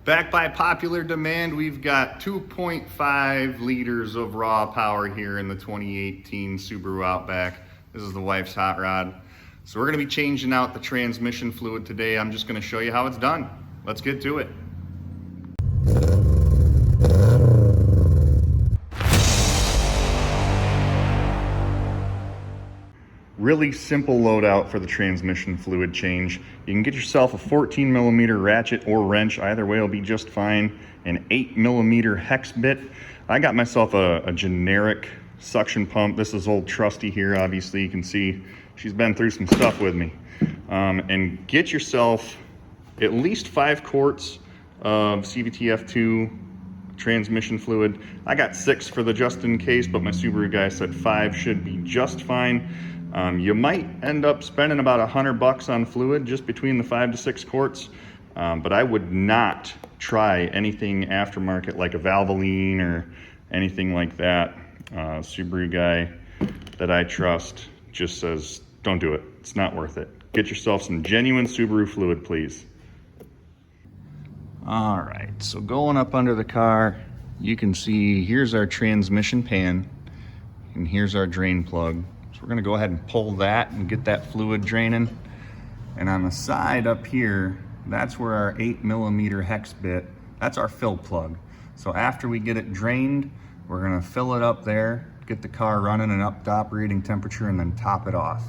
Back by popular demand, we've got 2.5 liters of raw power here in the 2018 Subaru Outback. This is the wife's hot rod. So we're gonna be changing out the transmission fluid today. I'm just gonna show you how it's done. Let's get to it. Really simple loadout for the transmission fluid change. You can get yourself a 14mm ratchet or wrench. Either way will be just fine. An 8mm hex bit. I got myself a generic suction pump. This is old Trusty here. Obviously you can see she's been through some stuff with me. And get yourself at least 5 quarts of CVTF2 transmission fluid. I got 6 for the just in case, but my Subaru guy said 5 should be just fine. You might end up spending about $100 on fluid just between the 5 to 6 quarts, but I would not try anything aftermarket like a Valvoline or anything like that. Subaru guy that I trust just says, don't do it. It's not worth it. Get yourself some genuine Subaru fluid, please. All right, so going up under the car, you can see here's our transmission pan and here's our drain plug. So we're gonna go ahead and pull that and get that fluid draining. And on the side up here, that's where our 8mm hex bit, that's our fill plug. So after we get it drained, we're gonna fill it up there, get the car running and up to operating temperature, and then top it off.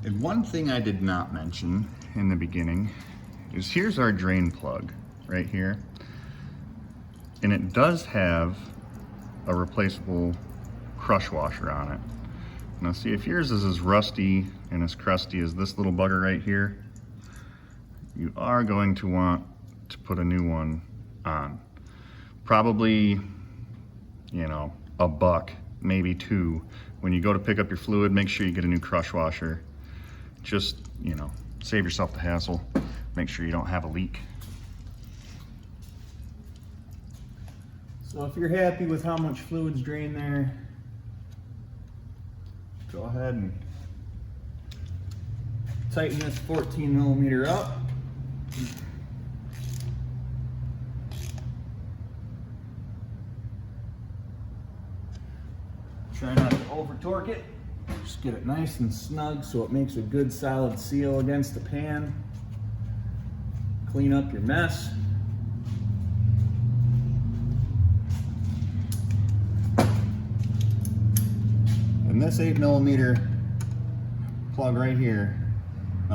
And one thing I did not mention in the beginning is here's our drain plug right here. And it does have a replaceable crush washer on it. Now see, if yours is as rusty and as crusty as this little bugger right here, you are going to want to put a new one on. Probably, you know, $1, maybe $2. When you go to pick up your fluid, make sure you get a new crush washer. Just, you know, save yourself the hassle. Make sure you don't have a leak. So if you're happy with how much fluid's drained there, go ahead and tighten this 14mm up. Try not to over torque it. Just get it nice and snug so it makes a good solid seal against the pan. Clean up your mess. And this 8mm plug right here,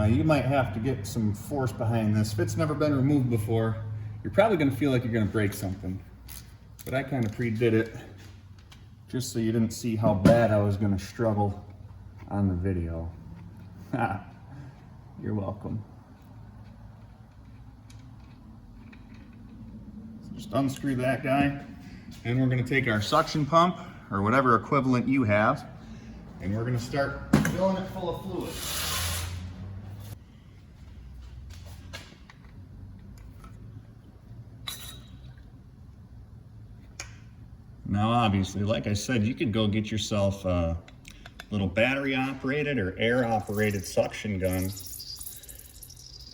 you might have to get some force behind this. If it's never been removed before, you're probably going to feel like you're going to break something. But I kind of pre-did it just so you didn't see how bad I was going to struggle on the video. You're welcome. So just unscrew that guy, and we're going to take our suction pump or whatever equivalent you have, and we're going to start filling it full of fluid. Now obviously, like I said, you could go get yourself a little battery operated or air operated suction gun,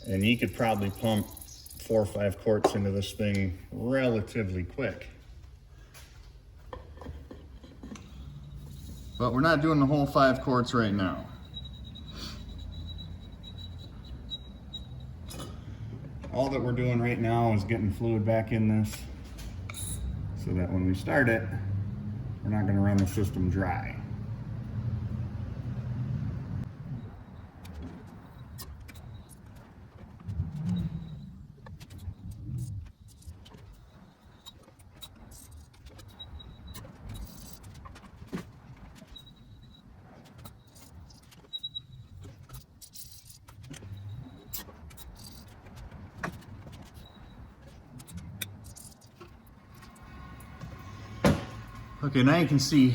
and you could probably pump 4 or 5 quarts into this thing relatively quick. But we're not doing the whole 5 quarts right now. All that we're doing right now is getting fluid back in this so that when we start it, we're not going to run the system dry. Okay, now you can see,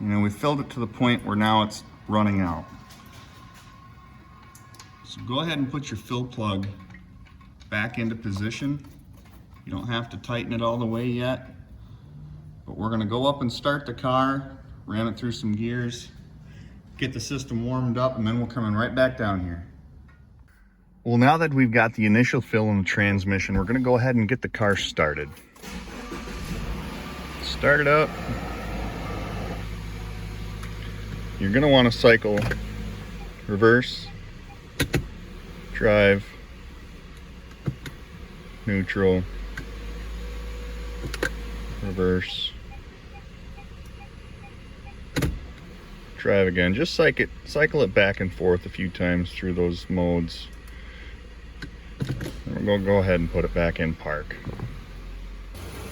we filled it to the point where now it's running out. So go ahead and put your fill plug back into position. You don't have to tighten it all the way yet, but we're gonna go up and start the car, ram it through some gears, get the system warmed up, and then we'll come in right back down here. Well, now that we've got the initial fill in the transmission, we're gonna go ahead and get the car started. Start it up. You're gonna wanna cycle reverse, drive, neutral, reverse, drive again. Just cycle it back and forth a few times through those modes. We're gonna go ahead and put it back in park.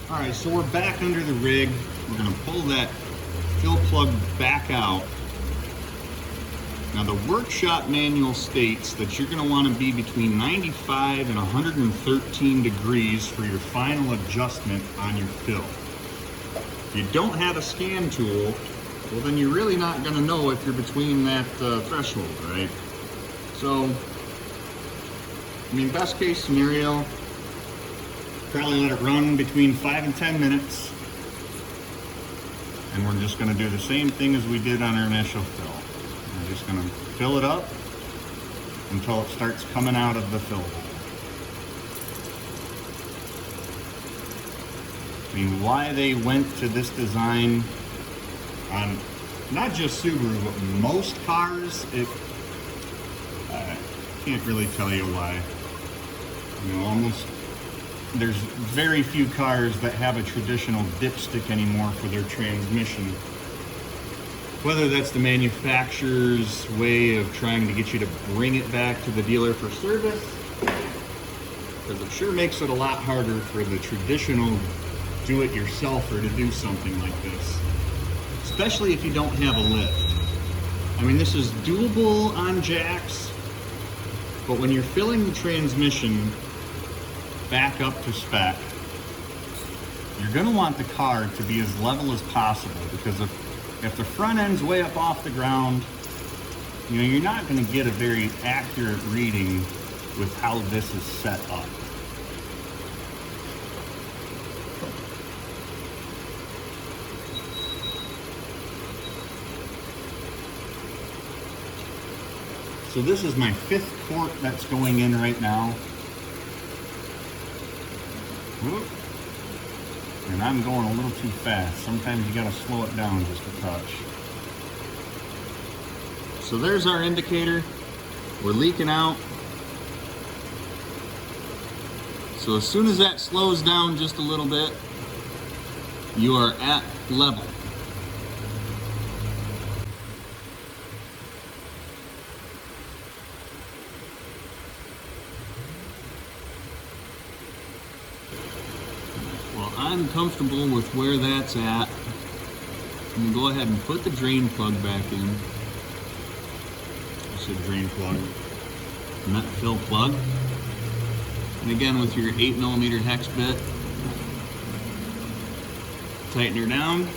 All right, so we're back under the rig. We're gonna pull that fill plug back out. Now the workshop manual states that you're gonna wanna be between 95 and 113 degrees for your final adjustment on your fill. If you don't have a scan tool, well then you're really not gonna know if you're between that threshold, right? So, best case scenario, probably let it run between 5 and 10 minutes. And we're just gonna do the same thing as we did on our initial fill. We're just gonna fill it up until it starts coming out of the fill hole. Why they went to this design on not just Subaru, but most cars, I can't really tell you why. There's very few cars that have a traditional dipstick anymore for their transmission. Whether that's the manufacturer's way of trying to get you to bring it back to the dealer for service, because it sure makes it a lot harder for the traditional do-it-yourselfer to do something like this, especially if you don't have a lift. This is doable on jacks, but when you're filling the transmission back up to spec, you're going to want the car to be as level as possible, because if the front end's way up off the ground, you're not going to get a very accurate reading with how this is set up. So this is my 5th quart that's going in right now. And I'm going a little too fast. Sometimes you gotta slow it down just a touch. So there's our indicator. We're leaking out. So as soon as that slows down just a little bit, you are at level. I'm comfortable with where that's at. I'm gonna go ahead and put the drain plug back in. I said drain plug, and that fill plug. And again, with your 8mm hex bit, tighten her down.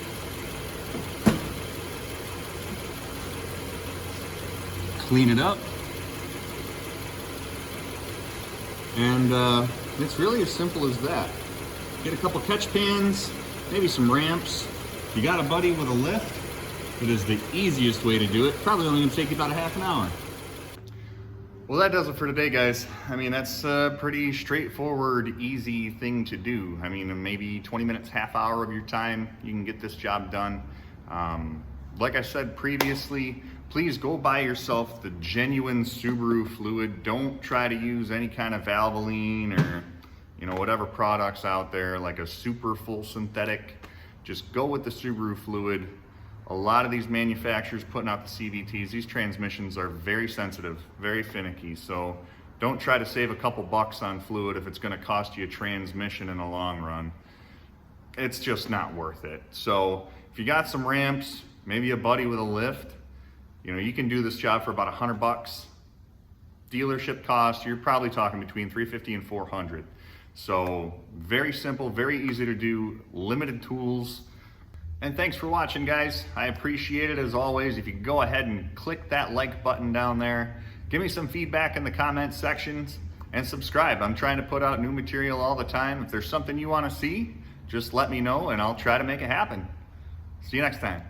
Clean it up. And it's really as simple as that. Get a couple catch pans, maybe some ramps. If you got a buddy with a lift, it is the easiest way to do it. Probably only gonna take you about a half an hour. Well, that does it for today, guys. That's a pretty straightforward, easy thing to do. Maybe 20 minutes, half hour of your time, you can get this job done. Like I said previously, please go buy yourself the genuine Subaru fluid. Don't try to use any kind of Valvoline or whatever products out there, like a super full synthetic. Just go with the Subaru fluid. A lot of these manufacturers putting out the CVTs, these transmissions are very sensitive, very finicky. So don't try to save a couple bucks on fluid if it's gonna cost you a transmission in the long run. It's just not worth it. So if you got some ramps, maybe a buddy with a lift, you can do this job for about 100 bucks. Dealership cost, you're probably talking between $350 and $400. So very simple, very easy to do, limited tools. And thanks for watching, guys. I appreciate it as always. If you could go ahead and click that like button down there, give me some feedback in the comments sections, and subscribe. I'm trying to put out new material all the time. If there's something you want to see, just let me know and I'll try to make it happen. See you next time.